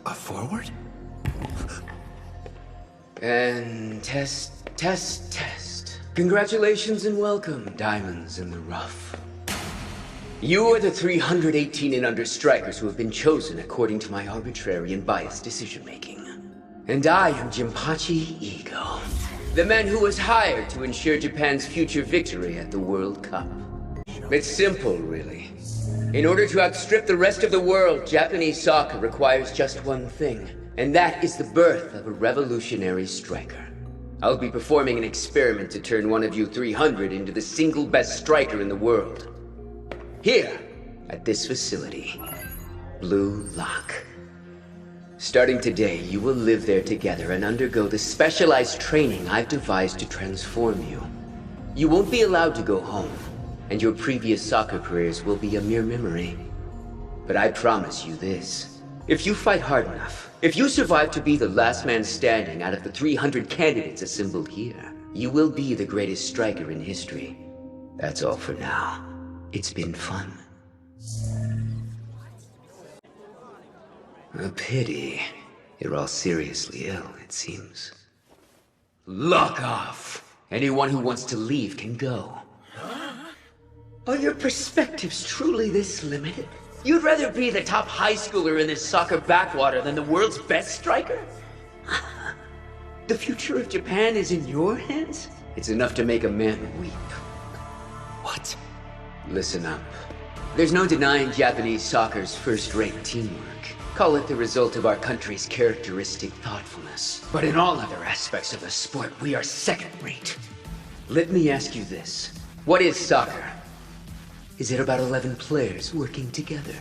A forward? And test. Congratulations and welcome, diamonds in the rough. You are the 318 and under strikers who have been chosen according to my arbitrary and biased decision-making. And I am Jinpachi Ego, the man who was hired to ensure Japan's future victory at the World Cup. It's simple, really. In order to outstrip the rest of the world, Japanese soccer requires just one thing, and that is the birth of a revolutionary striker. I'll be performing an experiment to turn one of you 300 into the single best striker in the world. Here, at this facility, Blue Lock. Starting today, you will live there together and undergo the specialized training I've devised to transform you. You won't be allowed to go home, and your previous soccer careers will be a mere memory. But I promise you this. If you fight hard enough, if you survive to be the last man standing out of the 300 candidates assembled here, you will be the greatest striker in history. That's all for now. It's been fun. A pity. You're all seriously ill, it seems. Lock off! Anyone who wants to leave can go. Are your perspectives truly this limited? You'd rather be the top high schooler in this soccer backwater than the world's best striker? The future of Japan is in your hands? It's enough to make a man weep. What? Listen up. There's no denying Japanese soccer's first-rate teamwork. Call it the result of our country's characteristic thoughtfulness. But in all other aspects of the sport, we are second-rate. Let me ask you this. What is soccer? Is it about 11 players working together?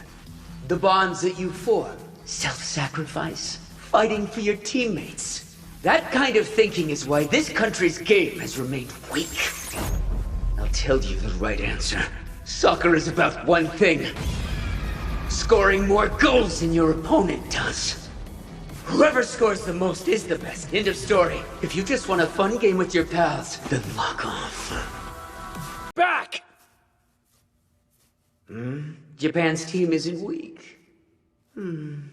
The bonds that you form, self-sacrifice, fighting for your teammates. That kind of thinking is why this country's game has remained weak. I'll tell you the right answer. Soccer is about one thing. Scoring more goals than your opponent does. Whoever scores the most is the best. End of story. If you just want a fun game with your pals, then lock off. Back! Japan's team isn't weak. Do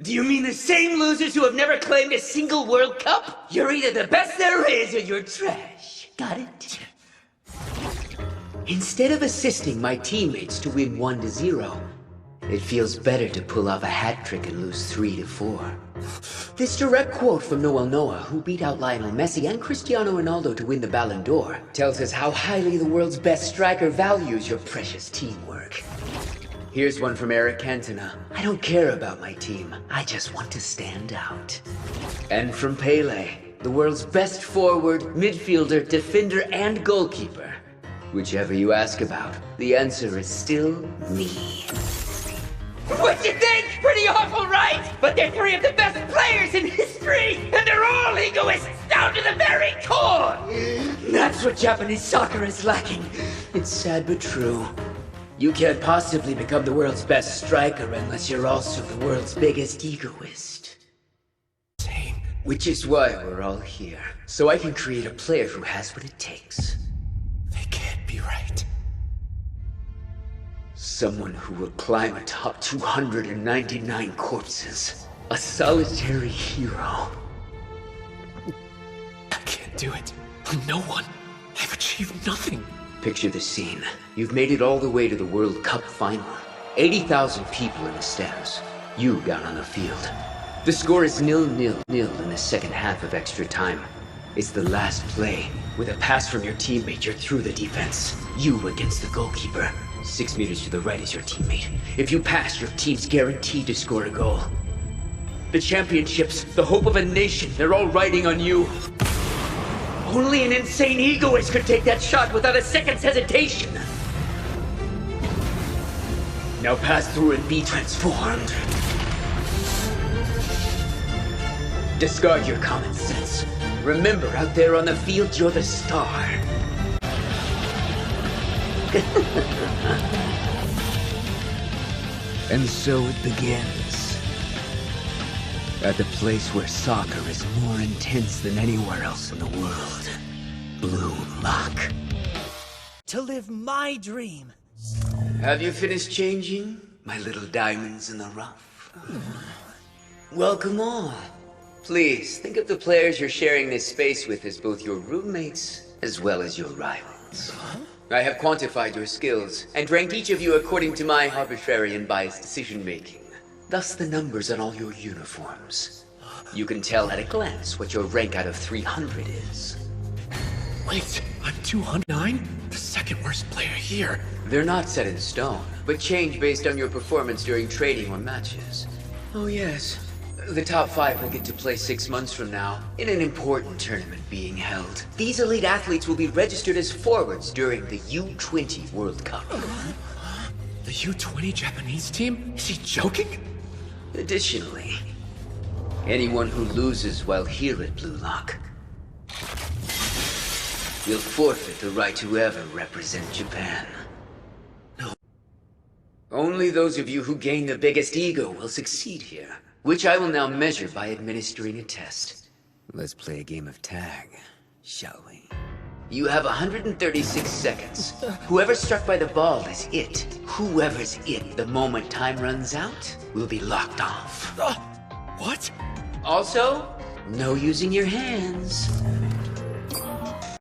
you mean the same losers who have never claimed a single World Cup? You're either the best there is or you're trash. Got it? Instead of assisting my teammates to win 1-0, it feels better to pull off a hat trick and lose 3-4. This direct quote from Noel Noah, who beat out Lionel Messi and Cristiano Ronaldo to win the Ballon d'Or, tells us how highly the world's best striker values your precious teamwork. Here's one from Eric Cantona. I don't care about my team. I just want to stand out. And from Pele, the world's best forward, midfielder, defender, and goalkeeper. Whichever you ask about, the answer is still me. What you think? Pretty awful, right? But they're three of the best players in history, and they're all egoists down to the very core! That's what Japanese soccer is lacking. It's sad but true. You can't possibly become the world's best striker unless you're also the world's biggest egoist. Same. Which is why we're all here. So I can create a player who has what it takes. They can't be right. Someone who will climb atop 299 corpses. A solitary hero. I can't do it. I'm no one. I've achieved nothing. Picture the scene. You've made it all the way to the World Cup final. 80,000 people in the stands. You down on the field. The score is 0-0 in the second half of extra time. It's the last play. With a pass from your teammate, you're through the defense. You against the goalkeeper. 6 meters to the right is your teammate. If you pass, your team's guaranteed to score a goal. The championships, the hope of a nation, they're all riding on you. Only an insane egoist could take that shot without a second's hesitation. Now pass through and be transformed. Discard your common sense. Remember, out there on the field, you're the star. And so it begins. At the place where soccer is more intense than anywhere else in the world. Blue Lock. To live my dream. Have you finished changing, my little diamonds in the rough? Welcome all. Please, think of the players you're sharing this space with as both your roommates as well as your rivals. I have quantified your skills and ranked each of you according to my arbitrary and biased decision-making. Thus the numbers on all your uniforms. You can tell at a glance what your rank out of 300 is. Wait, I'm 209? The second worst player here. They're not set in stone, but change based on your performance during training or matches. Oh yes, the top 5 will get to play 6 months from now, in an important tournament being held. These elite athletes will be registered as forwards during the U20 World Cup. The U20 Japanese team? Is he joking? Additionally, anyone who loses while here at Blue Lock will forfeit the right to ever represent Japan. No. Only those of you who gain the biggest ego will succeed here, which I will now measure by administering a test. Let's play a game of tag, shall we? You have 136 seconds. Whoever's struck by the ball is it. Whoever's it the moment time runs out will be locked off. What? Also, no using your hands.